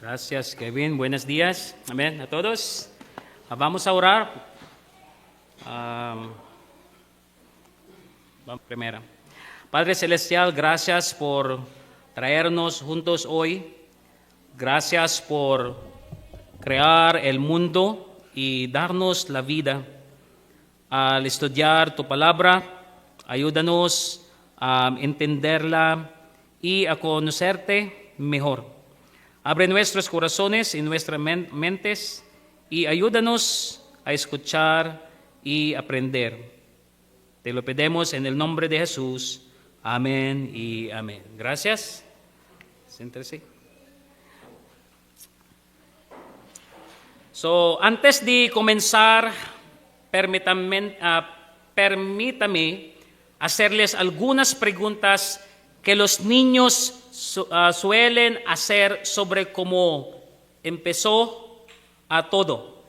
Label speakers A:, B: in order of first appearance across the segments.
A: Gracias, Kevin. Buenos días. Amén a todos. Vamos a orar. Vamos primero. Padre Celestial, gracias por traernos juntos hoy. Gracias por crear el mundo y darnos la vida. Al estudiar tu palabra, ayúdanos a entenderla y a conocerte mejor. Abre nuestros corazones y nuestras mentes y ayúdanos a escuchar y aprender. Te lo pedimos en el nombre de Jesús. Amén y amén. Gracias. Siéntese. Antes de comenzar, permítame hacerles algunas preguntas que los niños suelen hacer sobre cómo empezó a todo.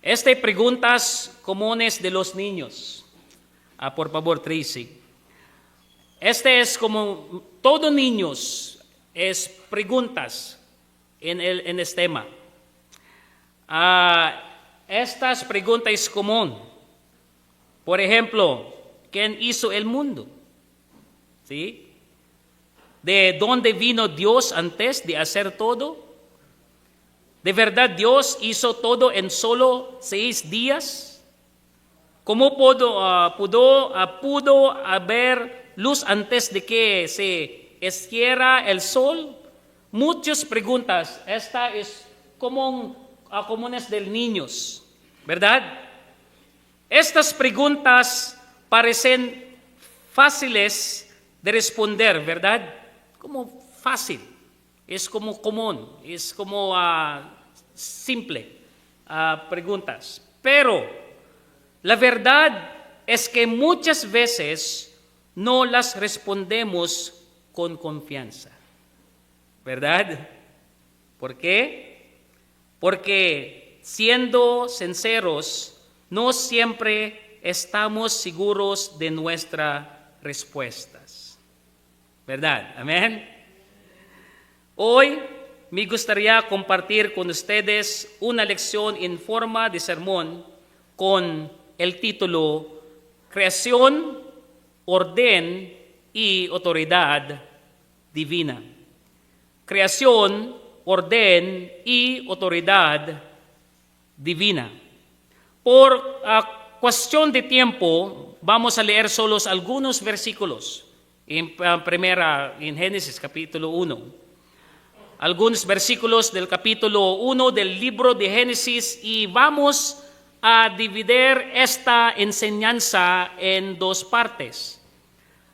A: Estas preguntas comunes de los niños. Por favor, Tracy. Este es como todo niños, es preguntas en este tema. Estas preguntas es común. Por ejemplo, ¿quién hizo el mundo? ¿Sí? ¿De dónde vino Dios antes de hacer todo? ¿De verdad Dios hizo todo en solo 6 días? ¿Cómo pudo haber luz antes de que se esquiera el sol? Muchas preguntas. Esta es comunes de niños, ¿verdad? Estas preguntas parecen fáciles de responder, ¿verdad? Como fácil, es como común, es como simple preguntas. Pero la verdad es que muchas veces no las respondemos con confianza, ¿verdad? ¿Por qué? Porque siendo sinceros, no siempre estamos seguros de nuestras respuestas. ¿Verdad? Amén. Hoy me gustaría compartir con ustedes una lección en forma de sermón con el título Creación, Orden y Autoridad Divina. Creación, Orden y Autoridad Divina. Por cuestión de tiempo, vamos a leer solo algunos versículos. En Génesis capítulo 1. Algunos versículos del capítulo 1 del libro de Génesis y vamos a dividir esta enseñanza en 2 partes.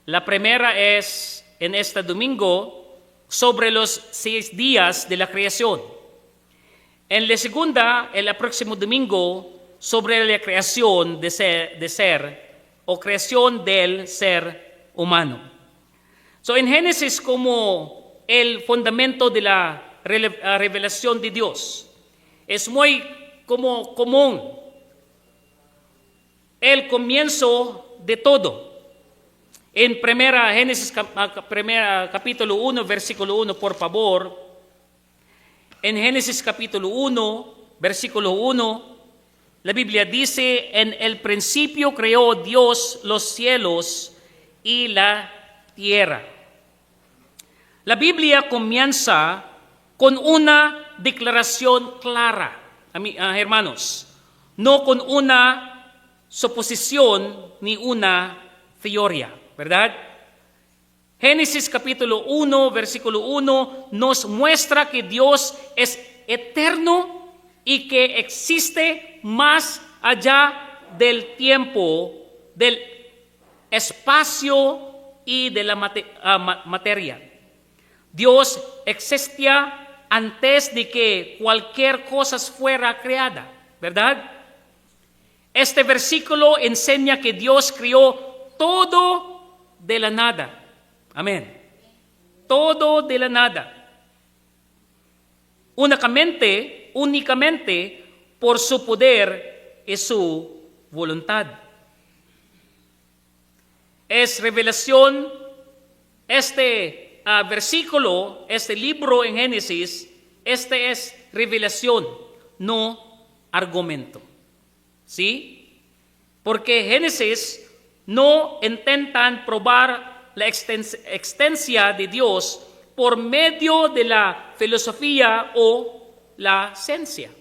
A: La primera es en este domingo sobre los 6 días de la creación. En la segunda, el próximo domingo, sobre la creación de ser o creación del ser humano. En Génesis como el fundamento de la revelación de Dios, es muy común el comienzo de todo. En Génesis capítulo 1, versículo 1, por favor. En Génesis capítulo 1, versículo 1, la Biblia dice, en el principio creó Dios los cielos y la tierra. La Biblia comienza con una declaración clara, hermanos, no con una suposición ni una teoría, ¿verdad? Génesis capítulo 1, versículo 1 nos muestra que Dios es eterno y que existe más allá del tiempo, del espacio y de la materia. Dios existía antes de que cualquier cosa fuera creada, ¿verdad? Este versículo enseña que Dios creó todo de la nada. Amén. Todo de la nada. Únicamente por su poder y su voluntad. Es revelación este versículo, este libro en Génesis, Este es revelación, no argumento. ¿Sí? Porque Génesis no intentan probar la existencia de Dios por medio de la filosofía o la ciencia.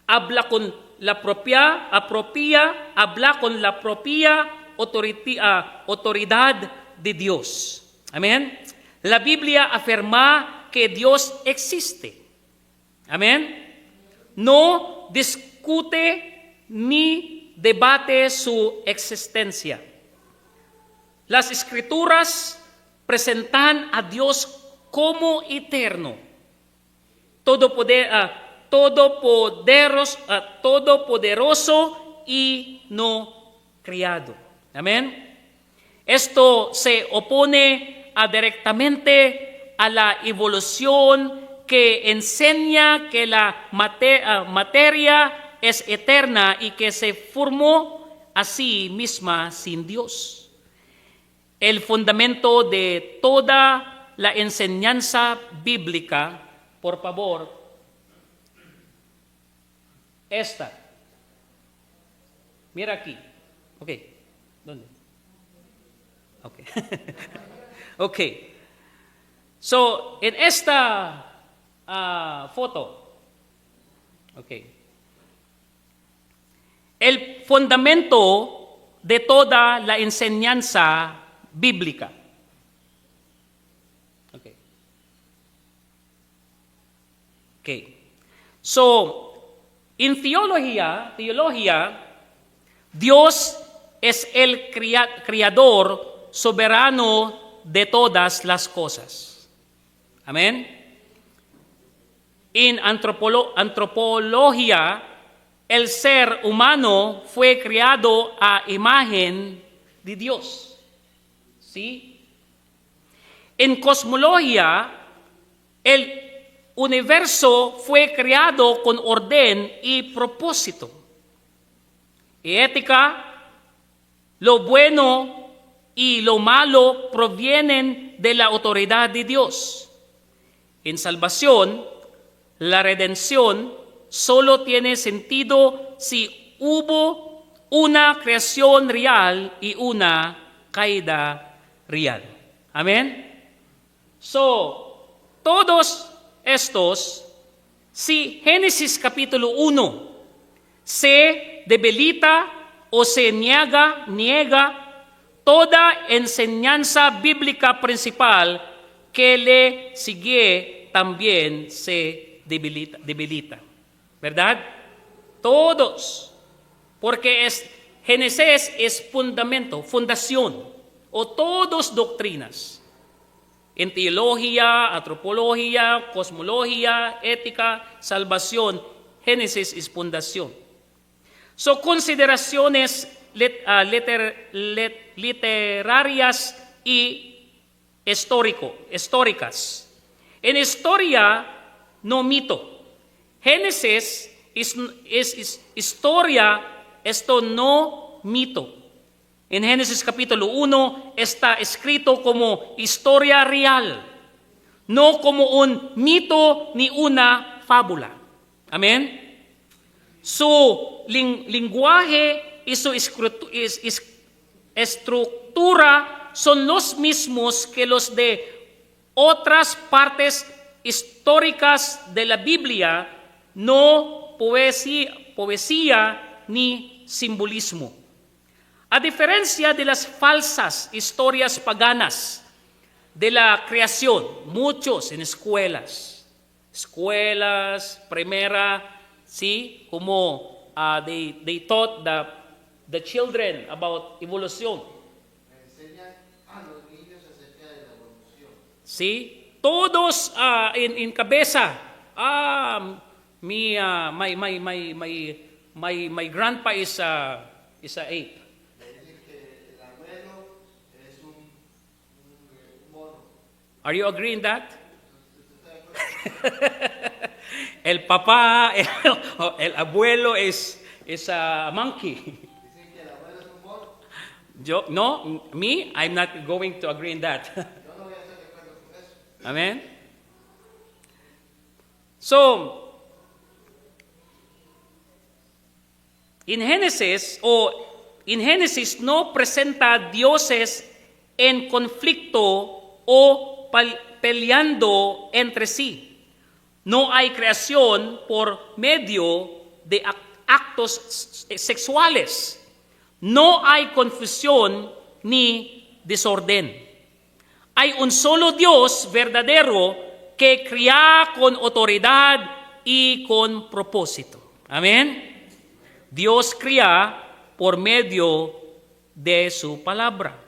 A: Habla con la propia autoridad de Dios. Amén. La Biblia afirma que Dios existe. Amén. No discute ni debate su existencia. Las Escrituras presentan a Dios como eterno, todopoderoso y no creado. Amén. Esto se opone directamente a la evolución que enseña que la materia es eterna y que se formó a sí misma sin Dios. El fundamento de toda la enseñanza bíblica, por favor, esta. Mira aquí. Ok. ¿Dónde? Ok. Ok. So, en esta foto, ok. El fundamento de toda la enseñanza bíblica. Okay. Okay. So, en teología, Dios es el creador soberano de todas las cosas. Amén. En antropología, el ser humano fue creado a imagen de Dios. ¿Sí? En cosmología, el universo fue creado con orden y propósito. En ética, lo bueno y lo malo provienen de la autoridad de Dios. En salvación, la redención solo tiene sentido si hubo una creación real y una caída real. Amén. So, todos estos, si Génesis capítulo 1 se debilita o se niega toda enseñanza bíblica principal que le sigue también se debilita. ¿Verdad? Todos. Porque Génesis es fundación, o todos doctrinas. En teología, antropología, cosmología, ética, salvación, Génesis es fundación. Son consideraciones literarias y históricas. En historia, no mito. Génesis es historia, esto no mito. En Génesis capítulo 1 está escrito como historia real, no como un mito ni una fábula. Amén. Su lenguaje y su estructura son los mismos que los de otras partes históricas de la Biblia, no poesía ni simbolismo. A diferencia de las falsas historias paganas de la creación, muchos en escuelas primera, ¿sí? Como they taught the children about evolución.
B: Enseñan a los niños acerca de la evolución.
A: ¿Sí? Todos en cabeza, my grandpa is a ape.
B: Le dicen que el abuelo es un mono.
A: Are you agreeing that? El papá, el abuelo es a monkey.
B: Dicen que el abuelo es un mono.
A: I'm not going to agree in that.
B: Yo no voy a estar de acuerdo con eso.
A: Amén. So, en Génesis no presenta dioses en conflicto o peleando entre sí. No hay creación por medio de actos sexuales. No hay confusión ni desorden. Hay un solo Dios verdadero que crea con autoridad y con propósito. Amén. Dios crea por medio de su palabra.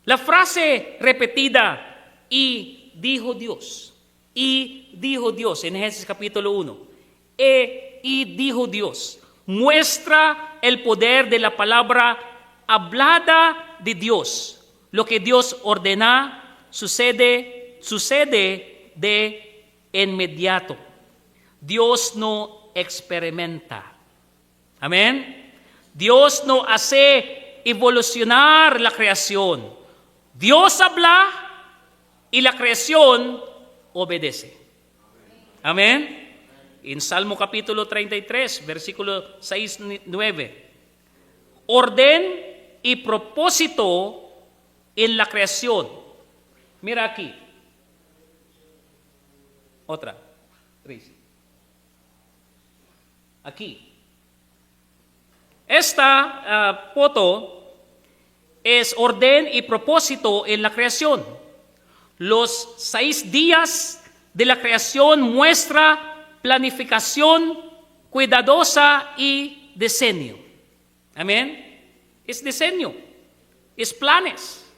A: La frase repetida, y dijo Dios, en Génesis capítulo 1, y dijo Dios, muestra el poder de la palabra hablada de Dios. Lo que Dios ordena sucede de inmediato. Dios no experimenta. Amén. Dios no hace evolucionar la creación. Dios habla y la creación obedece. Amén. En Salmo capítulo 33, versículo 6-9. Orden y propósito en la creación. Mira aquí. Otra. Aquí. Esta foto es orden y propósito en la creación. Los 6 días de la creación muestra planificación cuidadosa y diseño. Amén. Es diseño, es planes,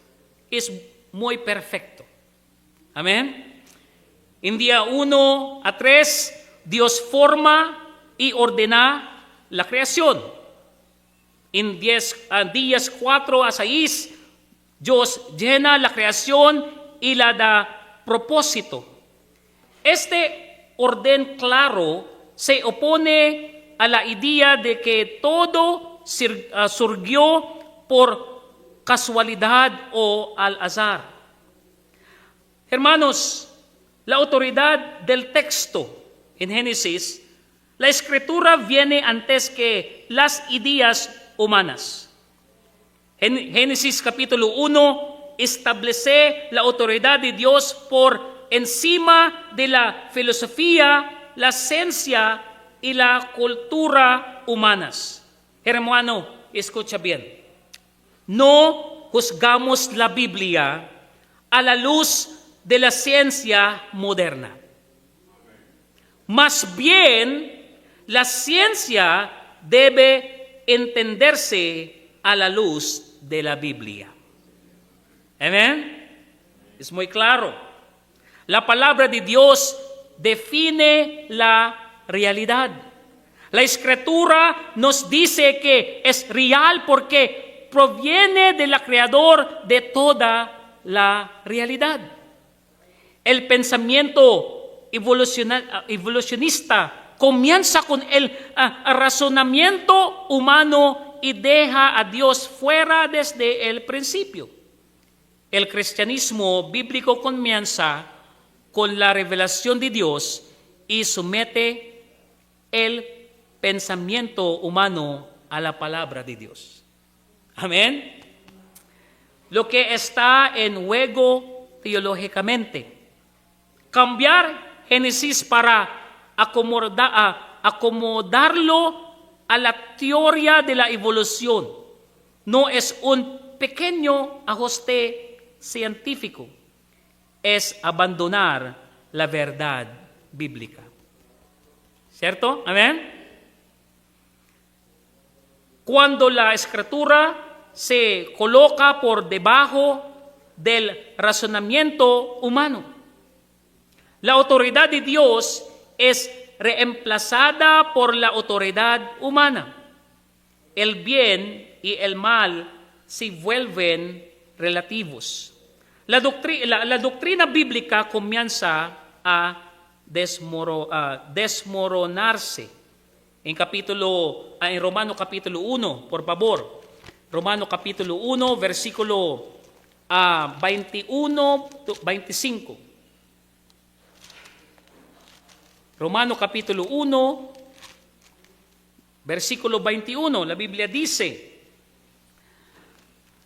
A: es muy perfecto. Amén. En día 1 a 3, Dios forma y ordena la creación. En días 4 a 6, Dios llena la creación y la da propósito. Este orden claro se opone a la idea de que todo surgió por casualidad o al azar. Hermanos, la autoridad del texto en Génesis, la escritura viene antes que las ideas humanas. En Génesis capítulo 1 establece la autoridad de Dios por encima de la filosofía, la ciencia y la cultura humanas. Hermano, escucha bien. No juzgamos la Biblia a la luz de la ciencia moderna. Más bien, la ciencia debe entenderse a la luz de la Biblia. Amén. Es muy claro. La palabra de Dios define la realidad. La Escritura nos dice que es real porque proviene del Creador de toda la realidad. El pensamiento evolucionista comienza con el razonamiento humano y deja a Dios fuera desde el principio. El cristianismo bíblico comienza con la revelación de Dios y somete el pensamiento humano a la palabra de Dios. Amén. Lo que está en juego teológicamente. Cambiar Génesis para acomodarlo a la teoría de la evolución no es un pequeño ajuste científico, es abandonar la verdad bíblica. ¿Cierto? Amén. Cuando la Escritura se coloca por debajo del razonamiento humano, la autoridad de Dios es reemplazada por la autoridad humana. El bien y el mal se vuelven relativos. La doctrina bíblica comienza a desmoronarse. En Romanos capítulo 1, por favor. Romanos capítulo 1, versículo 21-25. Romano capítulo 1, versículo 21, la Biblia dice,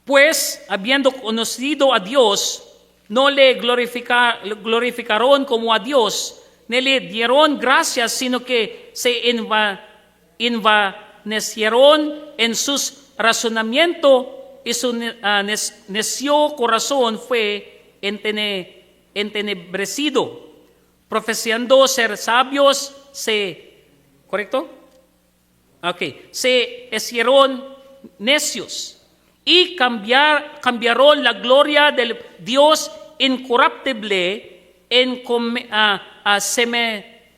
A: pues habiendo conocido a Dios, no le glorificaron como a Dios, ni le dieron gracias, sino que se envanecieron en sus razonamientos y su necio corazón fue entenebrecido. Profesando ser sabios, ¿correcto? Se hicieron necios y cambiaron la gloria del Dios incorruptible en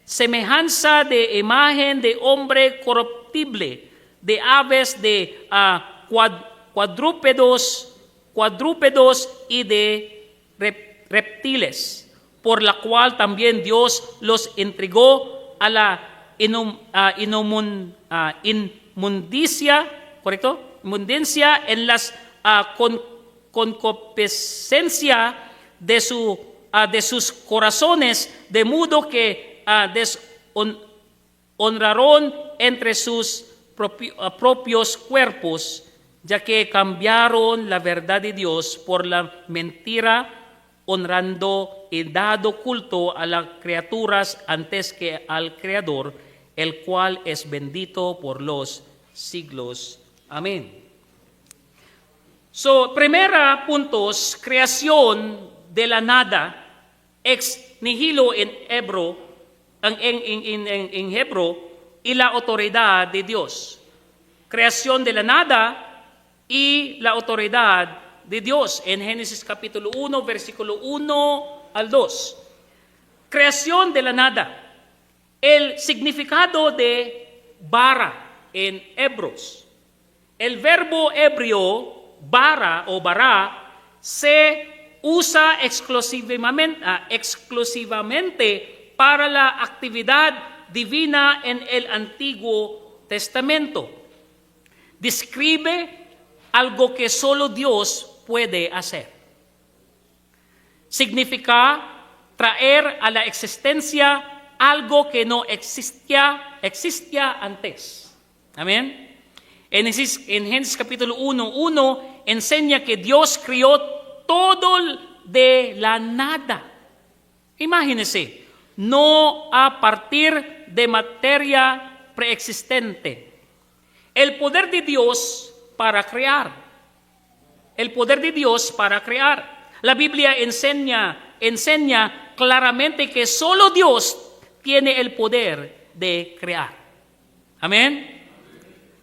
A: semejanza de imagen de hombre corruptible, de aves, de cuadrúpedos y de reptiles, por la cual también Dios los entregó a la inmundicia, ¿correcto? Inmundicia en las concupiscencia de sus corazones, de modo que deshonraron entre sus propios cuerpos, ya que cambiaron la verdad de Dios por la mentira, honrando y dado culto a las criaturas antes que al Creador, el cual es bendito por los siglos. Amén. Primera puntos, creación de la nada, ex nihilo en hebreo, en hebreo, y la autoridad de Dios. Creación de la nada y la autoridad de Dios en Génesis capítulo 1, versículo 1 al 2. Creación de la nada. El significado de bara en hebreos. El verbo hebreo bara o bara se usa exclusivamente para la actividad divina en el Antiguo Testamento. Describe algo que solo Dios puede hacer. Significa traer a la existencia algo que no existía antes. Amén. En Génesis capítulo 1 enseña que Dios crió todo de la nada. Imagínense, no a partir de materia preexistente. El poder de Dios para crear. El poder de Dios para crear. La Biblia enseña claramente que solo Dios tiene el poder de crear. Amén.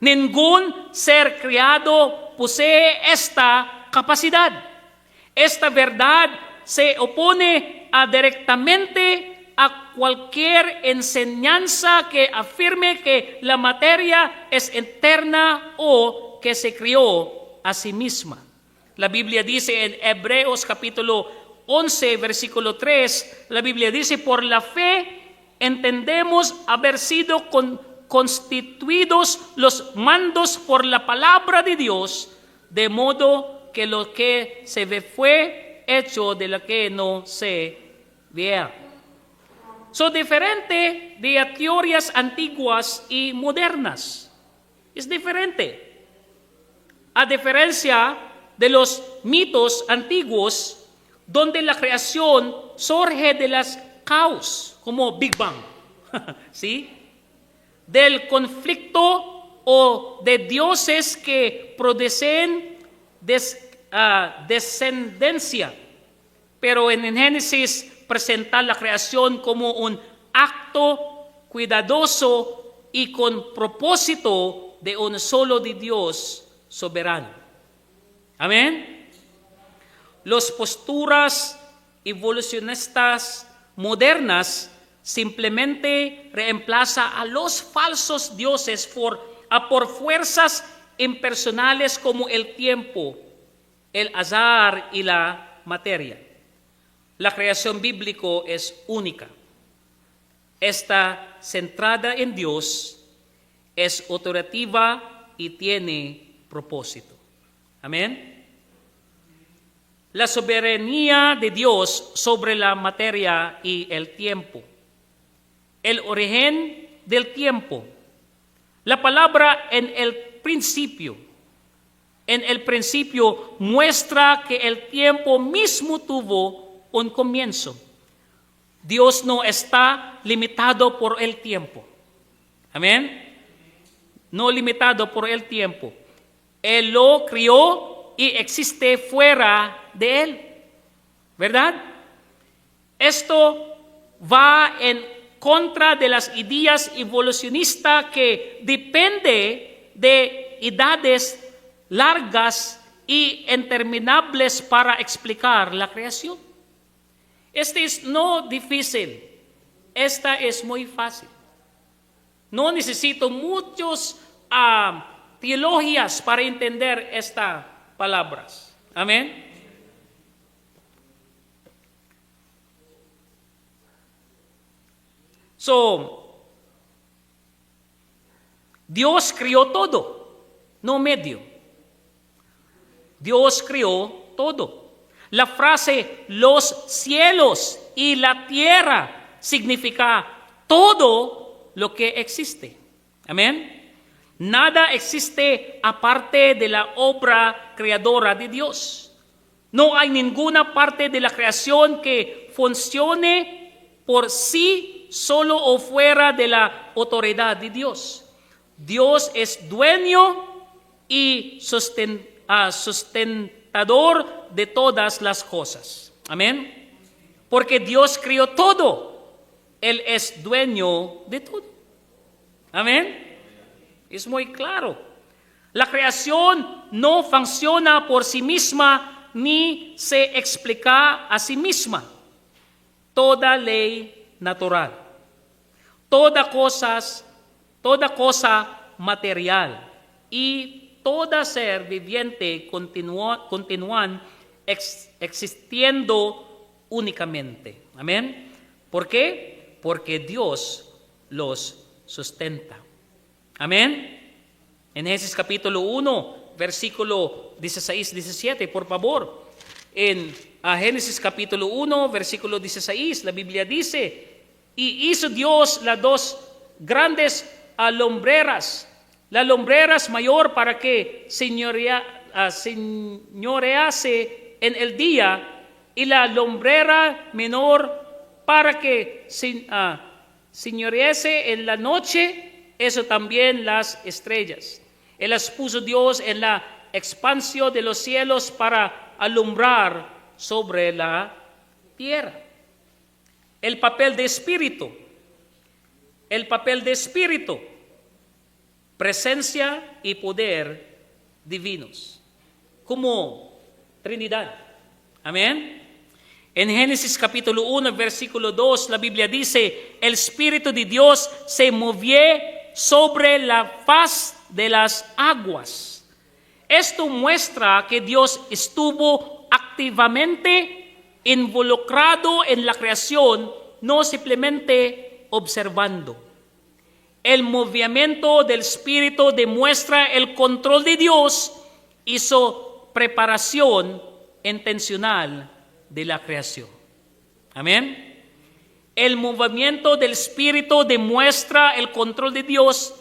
A: Ningún ser creado posee esta capacidad. Esta verdad se opone directamente a cualquier enseñanza que afirme que la materia es eterna o que se creó a sí misma. La Biblia dice en Hebreos capítulo 11, versículo 3, la Biblia dice, por la fe entendemos haber sido constituidos los mandos por la palabra de Dios, de modo que lo que se ve fue hecho de lo que no se vea. Diferente de teorías antiguas y modernas. Es diferente. A diferencia de los mitos antiguos, donde la creación surge de las caos, como Big Bang, ¿sí? Del conflicto o de dioses que producen descendencia. Pero en Génesis presenta la creación como un acto cuidadoso y con propósito de un solo de Dios soberano. Amén. Las posturas evolucionistas modernas simplemente reemplaza a los falsos dioses por fuerzas impersonales como el tiempo, el azar y la materia. La creación bíblica es única. Está centrada en Dios, es autoritativa y tiene propósito. Amén. La soberanía de Dios sobre la materia y el tiempo. el origen del tiempo. La palabra en el principio muestra que el tiempo mismo tuvo un comienzo. Dios no está limitado por el tiempo. Amén. No limitado por el tiempo. Él lo crió y existe fuera de él. ¿Verdad? Esto va en contra de las ideas evolucionistas que depende de edades largas y interminables para explicar la creación. Este es no difícil, esta es muy fácil. No necesito muchos teologías para entender estas palabras. Amén. Dios crió todo, no medio. Dios crió todo. La frase los cielos y la tierra significa todo lo que existe. Amén. Nada existe aparte de la obra creadora de Dios. No hay ninguna parte de la creación que funcione por sí solo o fuera de la autoridad de Dios. Dios es dueño y sustentador de todas las cosas. Amén. Porque Dios crió todo. Él es dueño de todo. Amén. Es muy claro. La creación no funciona por sí misma ni se explica a sí misma. Toda ley natural, toda cosa material y todo ser viviente continúan existiendo únicamente. Amén. ¿Por qué? Porque Dios los sustenta. Amén. En Génesis capítulo 1, versículo 16-17, por favor. En Génesis capítulo 1, versículo 16, la Biblia dice, y hizo Dios las dos grandes lumbreras, la lumbreras mayor para que señorease en el día, y la lumbrera menor para que señorease en la noche. Eso también las estrellas. Él las puso Dios en la expansión de los cielos para alumbrar sobre la tierra. El papel de espíritu. Presencia y poder divinos. Como Trinidad. Amén. En Génesis capítulo 1, versículo 2, la Biblia dice, el Espíritu de Dios se movió sobre la faz de las aguas. Esto muestra que Dios estuvo activamente involucrado en la creación, no simplemente observando. El movimiento del Espíritu demuestra el control de Dios y su preparación intencional de la creación. Amén. El movimiento del Espíritu demuestra el control de Dios,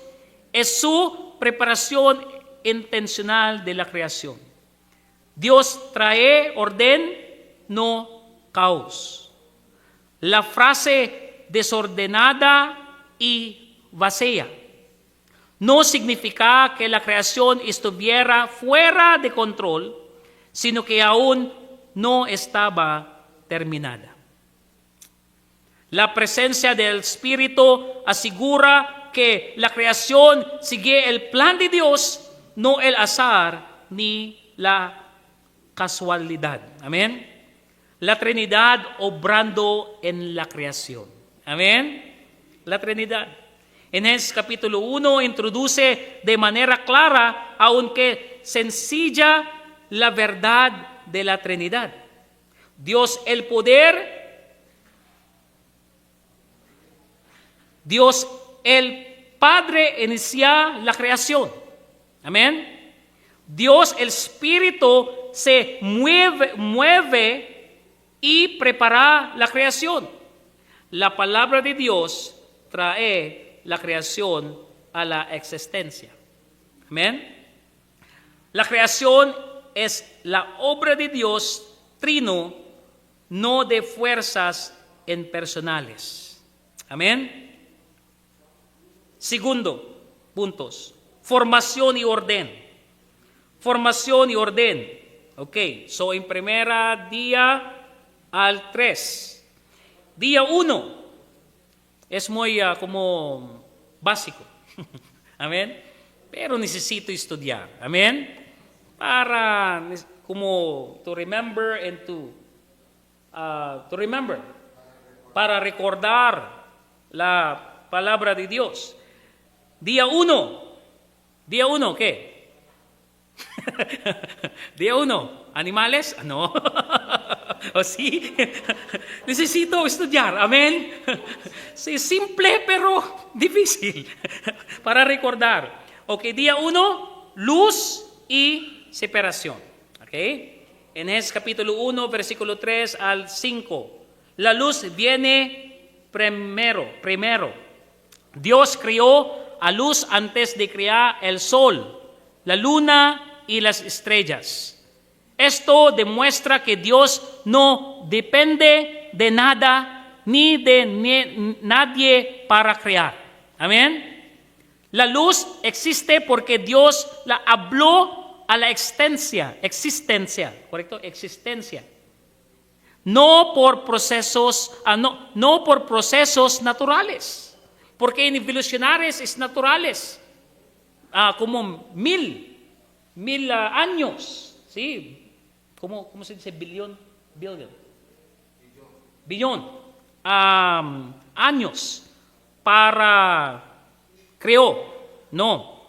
A: es su preparación intencional de la creación. Dios trae orden, no caos. La frase desordenada y vacía no significa que la creación estuviera fuera de control, sino que aún no estaba terminada. La presencia del Espíritu asegura que la creación sigue el plan de Dios, no el azar ni la casualidad. Amén. La Trinidad obrando en la creación. Amén. La Trinidad. En Génesis capítulo 1 introduce de manera clara, aunque sencilla, la verdad de la Trinidad. Dios el poder, Dios el Padre inicia la creación. Amén. Dios el Espíritu se mueve y prepara la creación. La palabra de Dios trae la creación a la existencia. Amén. La creación es la obra de Dios trino, no de fuerzas impersonales. Amén. Segundo, puntos. Formación y orden. Formación y orden. Ok, so en primera día al 3. Día 1 es muy como básico. Amén. Pero necesito estudiar. Amén. Para como to remember and to remember. Para recordar la palabra de Dios. Día 1. Día 1, ¿qué? Día 1, ¿animales? No. ¿O sí? Necesito estudiar, amén. Sí, simple pero difícil para recordar. Ok, día 1, luz y separación. Ok, en Génesis capítulo 1, versículo 3 al 5. La luz viene primero. Dios creó a luz antes de crear el sol, la luna y las estrellas. Esto demuestra que Dios no depende de nada ni de nadie para crear. Amén. La luz existe porque Dios la habló a la existencia, ¿correcto? Existencia. No por procesos, no por procesos naturales, porque en evolucionarios es naturales, como mil años, ¿sí? ¿Cómo se dice billón? Billón. Años para creó. No.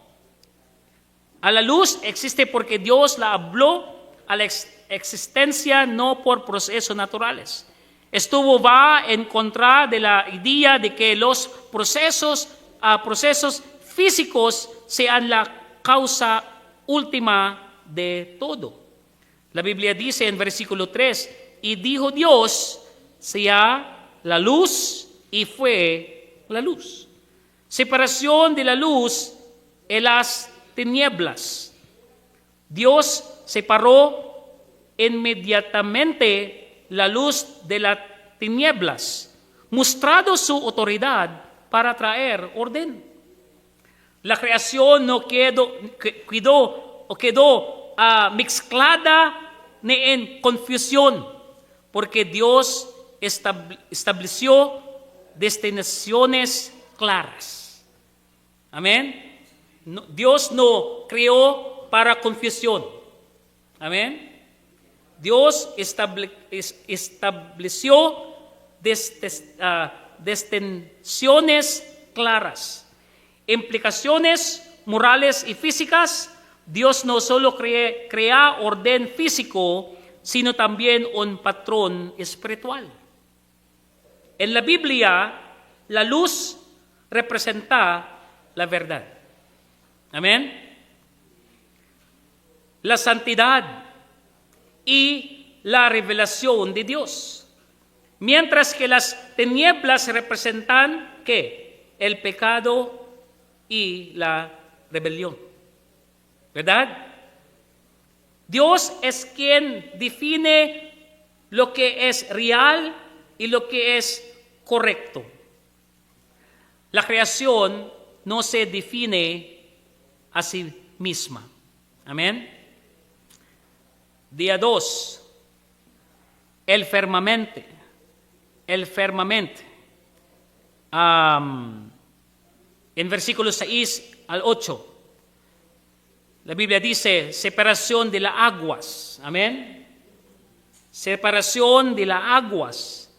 A: A la luz existe porque Dios la habló a la existencia, no por procesos naturales. Esto va en contra de la idea de que los procesos físicos sean la causa última de todo. La Biblia dice en versículo 3, y dijo Dios, sea la luz, y fue la luz. Separación de la luz en las tinieblas. Dios separó inmediatamente la luz de las tinieblas, mostrando su autoridad para traer orden. La creación no quedó mezclada ni en confusión, porque Dios estableció destinaciones claras. Amén. Dios no creó para confusión. Amén. Dios estableció destinaciones claras. Implicaciones morales y físicas. Dios no solo crea orden físico, sino también un patrón espiritual. En la Biblia, la luz representa la verdad. Amén. La santidad y la revelación de Dios. Mientras que las tinieblas representan ¿qué? El pecado y la rebelión. ¿Verdad? Dios es quien define lo que es real y lo que es correcto. La creación no se define a sí misma. Amén. Día 2. El firmamento. En versículos 6 al 8. La Biblia dice separación de las aguas. Amén. Separación de las aguas.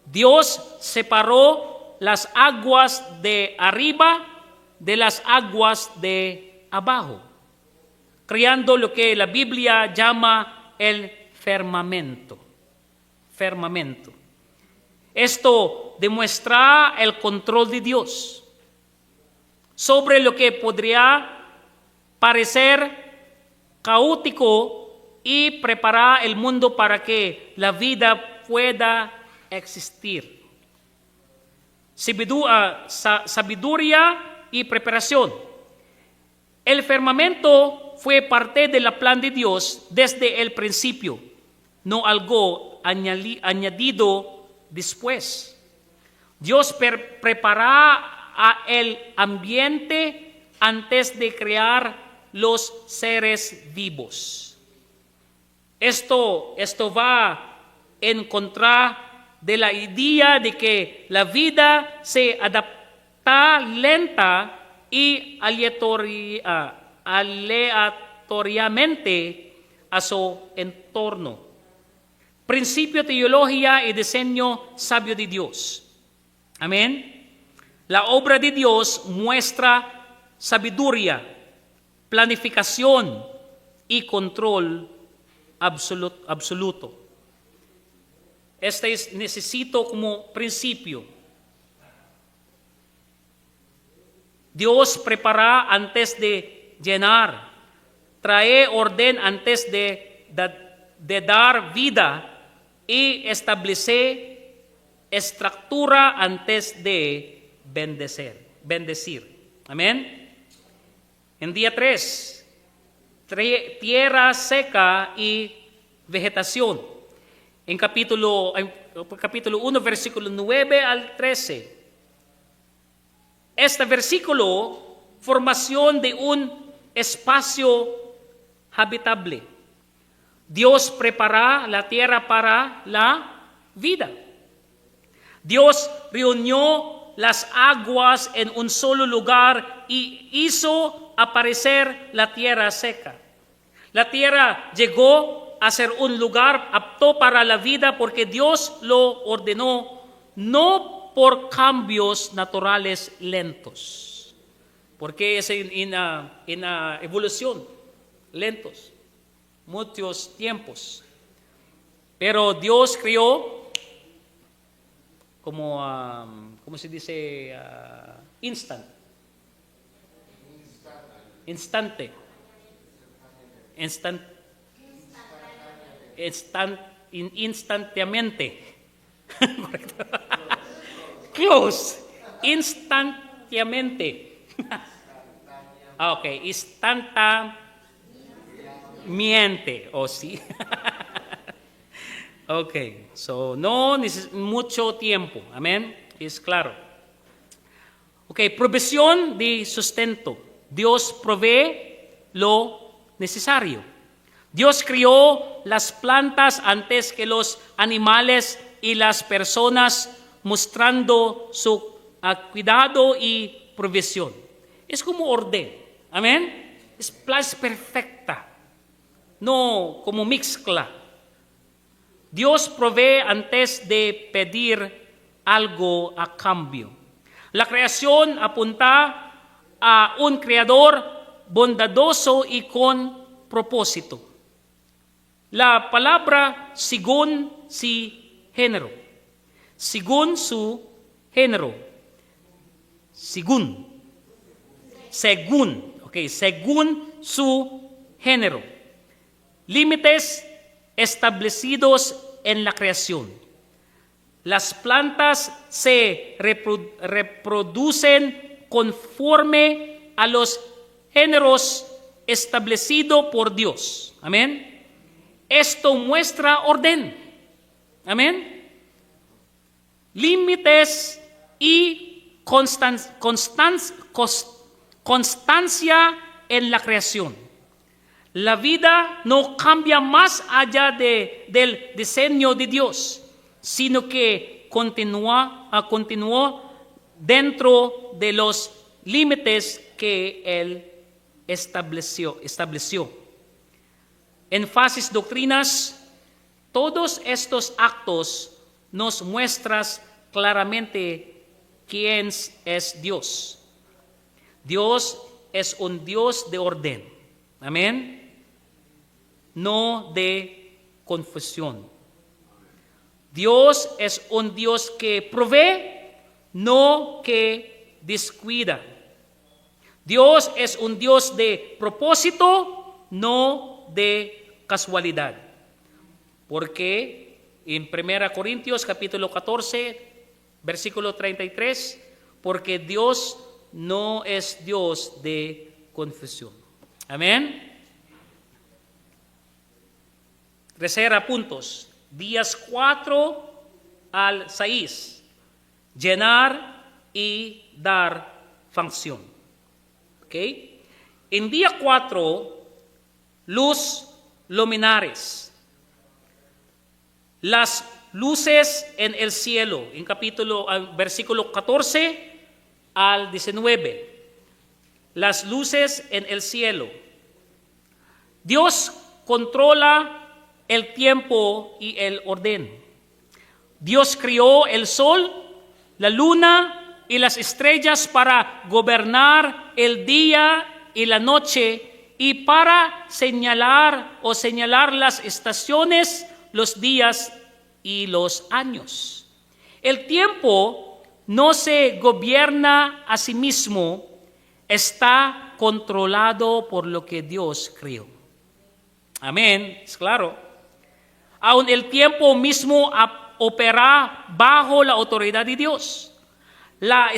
A: Dios separó las aguas de arriba de las aguas de abajo, creando lo que la Biblia llama el firmamento. Esto demuestra el control de Dios sobre lo que podría parecer caótico y preparar el mundo para que la vida pueda existir. sabiduría y preparación. El firmamento fue parte del plan de Dios desde el principio, no algo añadido después. Dios prepara el ambiente antes de crear los seres vivos. Esto va en contra de la idea de que la vida se adapta lenta y aleatoriamente a su entorno. Principio, teología y diseño sabio de Dios. Amén. La obra de Dios muestra sabiduría, planificación y control absoluto. Necesito como principio. Dios prepara antes de llenar, trae orden antes de dar vida y establece estructura antes de bendecir. Amén. En día 3, tierra seca y vegetación. En capítulo 1, versículo 9 al 13. Este versículo, formación de un espacio habitable. Dios prepara la tierra para la vida. Dios reunió las aguas en un solo lugar y hizo aparecer la tierra seca. La tierra llegó a ser un lugar apto para la vida porque Dios lo ordenó, no por cambios naturales lentos, porque es en evolución, lentos, muchos tiempos. Pero Dios creó como, ¿cómo se dice? Instantáneamente. Correcto. Close. Instantáneamente. Ok. Instantáneamente. Oh, sí. Ok. So, no mucho tiempo. Amén. Es claro. Ok. Provisión de sustento. Dios provee lo necesario. Dios crió las plantas antes que los animales y las personas, mostrando su cuidado y provisión. Es como orden. Amén. Es perfecta. No como mezcla. Dios provee antes de pedir algo a cambio. La creación apunta a un creador bondadoso y con propósito. La palabra según su género. Según su género. Según su género. Límites establecidos en la creación. Las plantas se reproducen conforme a los géneros establecidos por Dios. Amén. Esto muestra orden. Amén. Límites y constancia en la creación. La vida no cambia más allá del diseño de Dios, sino que continuó dentro de los límites que Él estableció. En Fases Doctrinas, todos estos actos nos muestran claramente quién es Dios. Dios es un Dios de orden. Amén. No de confusión. Dios es un Dios que provee, no que descuida. Dios es un Dios de propósito, no de casualidad. Porque en 1 Corintios capítulo 14 Versículo 33, porque Dios no es Dios de confusión. Amén. Tercera puntos. Días 4 al 6. Llenar y dar función. ¿Ok? En día 4, luz luminares. Las luces en el cielo, en versículo 14 al 19. Las luces en el cielo. Dios controla el tiempo y el orden. Dios crió el sol, la luna y las estrellas para gobernar el día y la noche y para señalar las estaciones, los días y los años. El tiempo no se gobierna a sí mismo, está controlado por lo que Dios creó. Amén, es claro. Aun el tiempo mismo opera bajo la autoridad de Dios. La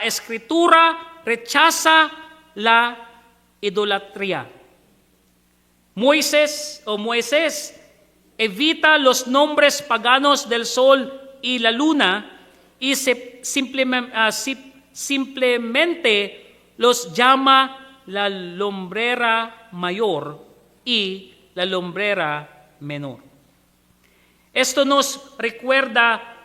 A: escritura rechaza la idolatría. Moisés evita los nombres paganos del sol y la luna y simplemente los llama la lumbrera mayor y la lumbrera menor. Esto nos recuerda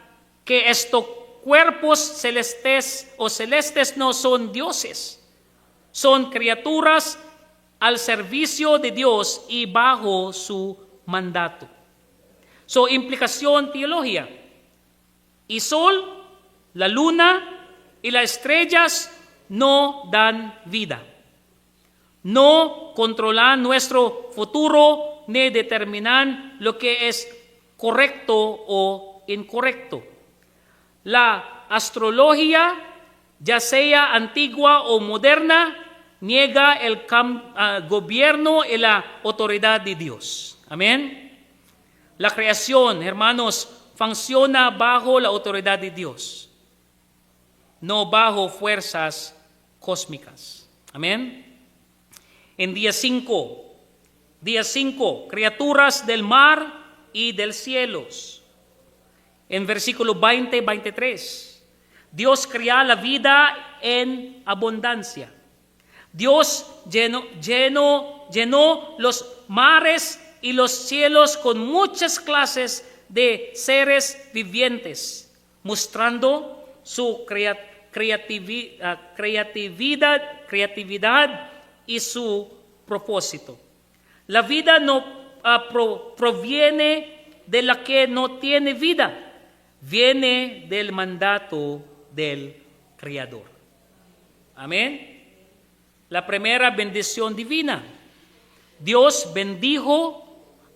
A: que estos cuerpos celestes no son dioses, son criaturas al servicio de Dios y bajo su mandato. Su implicación teológica. Y sol, la luna y las estrellas no dan vida. No controlan nuestro futuro ni determinan lo que es correcto o incorrecto. La astrología, ya sea antigua o moderna, niega el gobierno y la autoridad de Dios. Amén. La creación, hermanos, funciona bajo la autoridad de Dios, no bajo fuerzas cósmicas. Amén. En día 5, criaturas del mar y del cielo. En versículo 20-23, Dios crea la vida en abundancia. Dios llenó los mares y los cielos con muchas clases de seres vivientes, mostrando su creatividad y su propósito. La vida no proviene de la que no tiene vida, viene del mandato del Creador. Amén. La primera bendición divina. Dios bendijo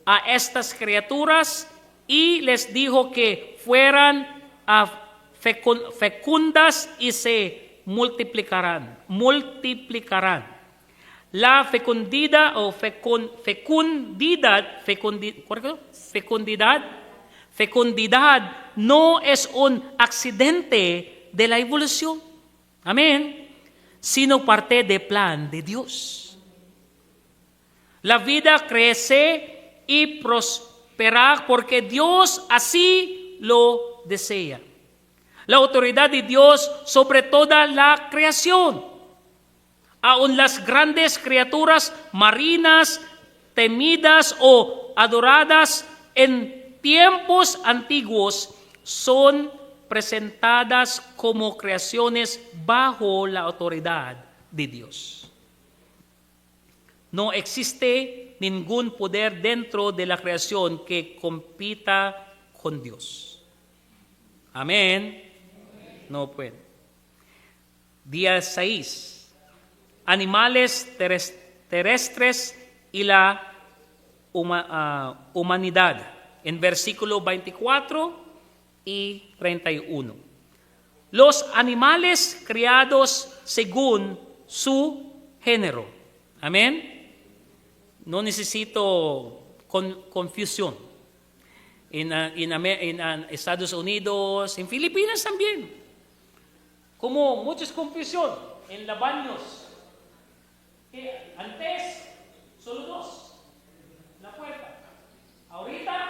A: a estas criaturas y les dijo que fueran fecundas y se multiplicarán. La fecundidad no es un accidente de la evolución. Amén. Sino parte del plan de Dios. La vida crece y prospera porque Dios así lo desea. La autoridad de Dios sobre toda la creación. Aun las grandes criaturas marinas, temidas o adoradas en tiempos antiguos, son presentadas como creaciones bajo la autoridad de Dios. No existe ningún poder dentro de la creación que compita con Dios. Amén. No puede. Día 6. Animales terrestres y la humanidad. En versículo 24 y 31. Los animales criados según su género. Amén. No necesito confusión. en Estados Unidos, en Filipinas también. Como muchas confusión en los baños. Que antes, solo dos, la puerta. Ahorita,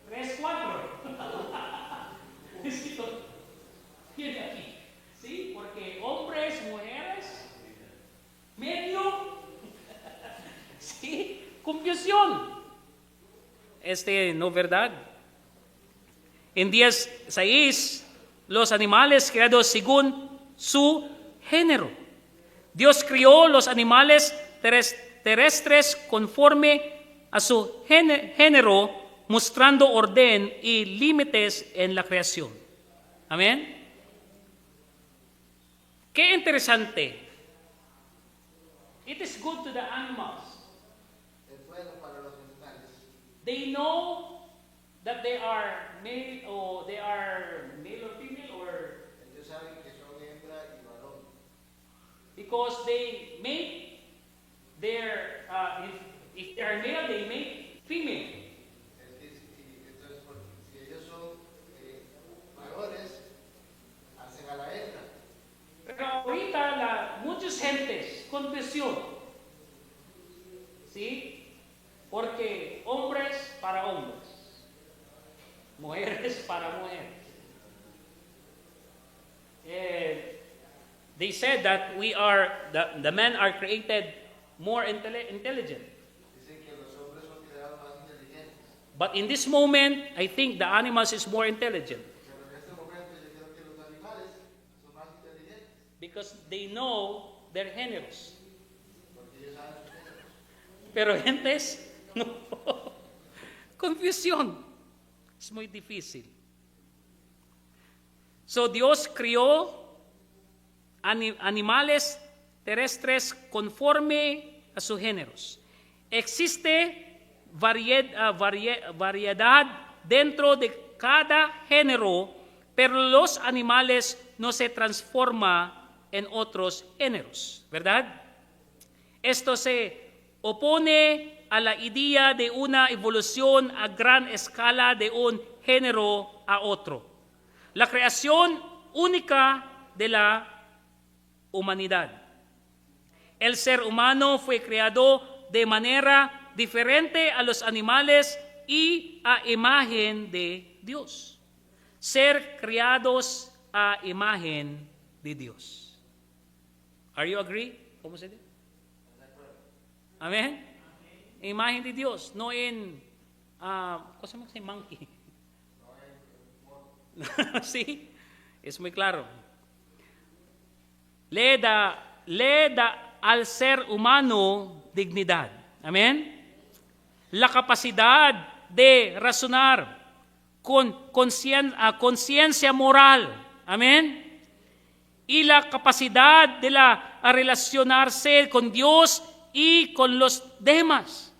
A: 3, 4. Tiene aquí. ¿Sí? Porque hombres, mujeres, medio. ¿Sí? Confusión. ¿No verdad? En 10:6, los animales creados según su género. Dios crió los animales terrestres conforme a su género, mostrando orden y límites en la creación. Amén. Qué interesante. It is good to the animals.
B: Es bueno para los animales.
A: They know that they are male or female, or
B: Ellos saben que son hembra y varón.
A: because they make their if they are male, they make female.
B: Entonces, si ellos son varones, hacen a la hembra.
A: Pero ahorita muchas gentes confesión, ¿sí? Porque hombres para hombres, mujeres para mujeres. They said that the men are created more intelligent.
B: Dicen que los hombres son creados más inteligentes.
A: But in this moment, I think the animals is more intelligent
B: Pero en este momento yo creo que los animales son más inteligentes.
A: because they know their géneros.
B: Porque ellos saben sus géneros.
A: Pero gentes, no. Confusión. Es muy difícil. So Dios crió animales terrestres conforme a sus géneros. Existe variedad dentro de cada género, pero los animales no se transforman en otros géneros, ¿verdad? Esto se opone a la idea de una evolución a gran escala de un género a otro. La creación única de la humanidad. El ser humano fue creado de manera diferente a los animales y a imagen de Dios. Ser creados a imagen de Dios. Are you agree? ¿Cómo se dice? Amén. Imagen de Dios, no en ¿cómo se llama? Monkey. Sí, es muy claro. Le da al ser humano dignidad. Amén. La capacidad de razonar con conciencia moral. Amén. Y la capacidad de relacionarse con Dios y con los demás.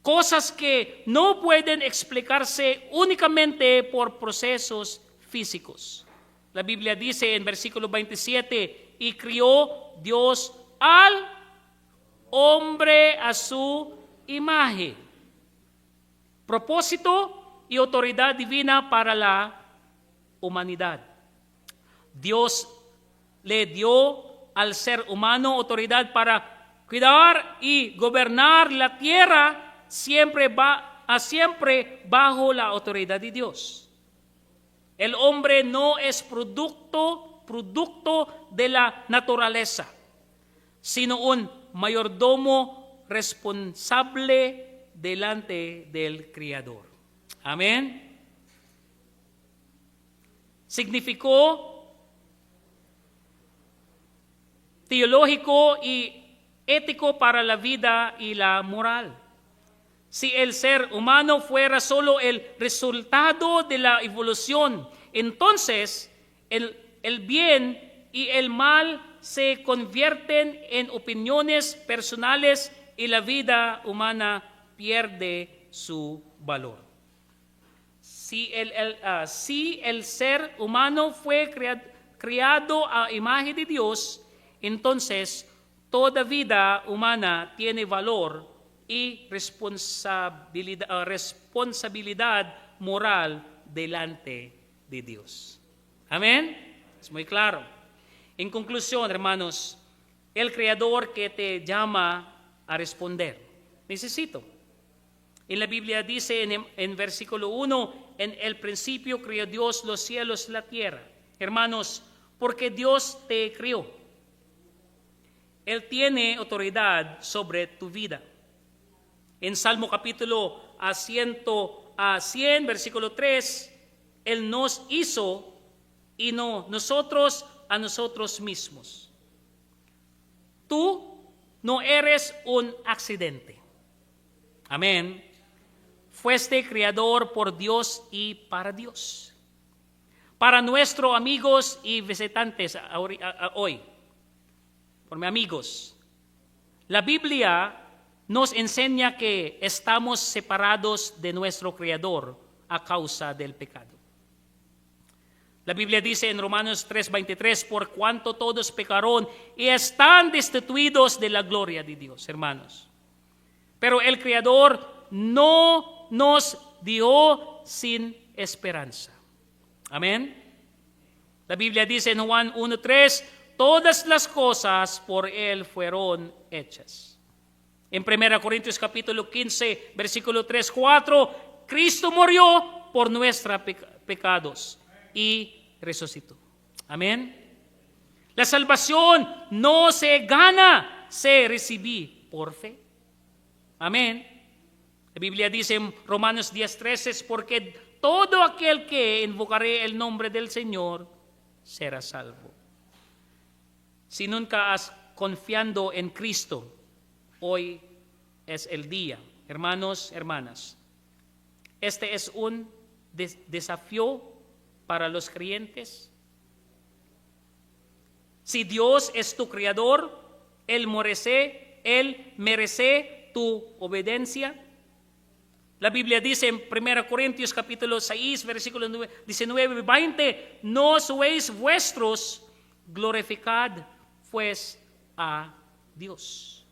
A: Cosas que no pueden explicarse únicamente por procesos físicos. La Biblia dice en versículo 27, y crió Dios al hombre a su imagen. Propósito y autoridad divina para la humanidad. Dios le dio al ser humano autoridad para cuidar y gobernar la tierra siempre bajo la autoridad de Dios. El hombre no es producto de la naturaleza, sino un mayordomo responsable delante del Creador. Amén. Significó teológico y ético para la vida y la moral. Si el ser humano fuera solo el resultado de la evolución, entonces el bien y el mal se convierten en opiniones personales y la vida humana pierde su valor. Si el ser humano fue creado a imagen de Dios, entonces toda vida humana tiene valor y responsabilidad moral delante de Dios. Amén. Es muy claro. En conclusión, hermanos, el Creador que te llama a responder. Necesito. En la Biblia dice en versículo 1, en el principio creó Dios los cielos y la tierra. Hermanos, porque Dios te crió. Él tiene autoridad sobre tu vida. En Salmo capítulo 100, versículo 3, Él nos hizo y no nosotros a nosotros mismos. Tú no eres un accidente. Amén. Fuiste creador por Dios y para Dios. Para nuestros amigos y visitantes hoy, por mis amigos, la Biblia nos enseña que estamos separados de nuestro Creador a causa del pecado. La Biblia dice en Romanos 3:23, por cuanto todos pecaron y están destituidos de la gloria de Dios, hermanos. Pero el Creador no nos dio sin esperanza. Amén. La Biblia dice en Juan 1:3, todas las cosas por Él fueron hechas. En 1 Corintios capítulo 15, versículo 3-4, Cristo murió por nuestros pecados y resucitó. Amén. La salvación no se gana, se recibe por fe. Amén. La Biblia dice en Romanos 10:13, porque todo aquel que invocaré el nombre del Señor será salvo. Si nunca has confiado en Cristo, hoy es el día. Hermanos, hermanas, este es un desafío para los creyentes. Si Dios es tu creador, Él merece tu obediencia. La Biblia dice en 1 Corintios capítulo 6, versículo 19-20, no sois vuestros, glorificad pues a Dios.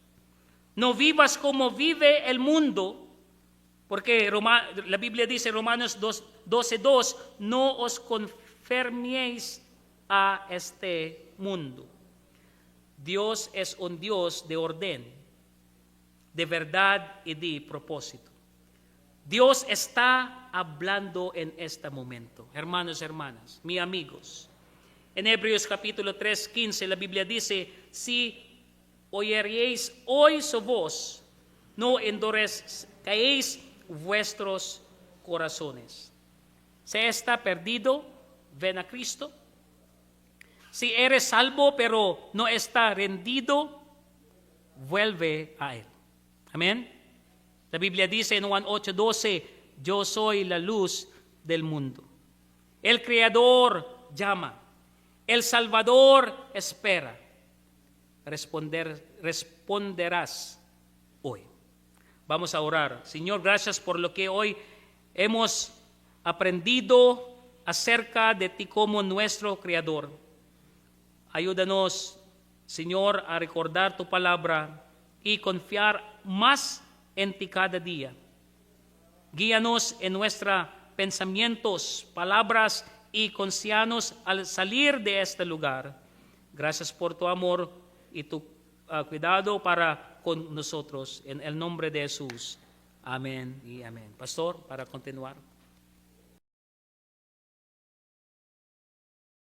A: No vivas como vive el mundo, porque la Biblia dice en Romanos 12:2, no os conforméis a este mundo. Dios es un Dios de orden, de verdad y de propósito. Dios está hablando en este momento. Hermanos, hermanas, mis amigos. En Hebreos capítulo 3:15 la Biblia dice, si oyeréis hoy su voz, no endurezcáis vuestros corazones. Si está perdido, ven a Cristo. Si eres salvo pero no está rendido, vuelve a Él. Amén. La Biblia dice en Juan 8:12, yo soy la luz del mundo. El Creador llama, el Salvador espera. Responderás hoy. Vamos a orar. Señor, gracias por lo que hoy hemos aprendido acerca de ti como nuestro Creador. Ayúdanos, Señor, a recordar tu palabra y confiar más en ti cada día. Guíanos en nuestros pensamientos, palabras y conciencias al salir de este lugar. Gracias por tu amor y tu cuidado para con nosotros. En el nombre de Jesús. Amén y amén. Pastor, para continuar.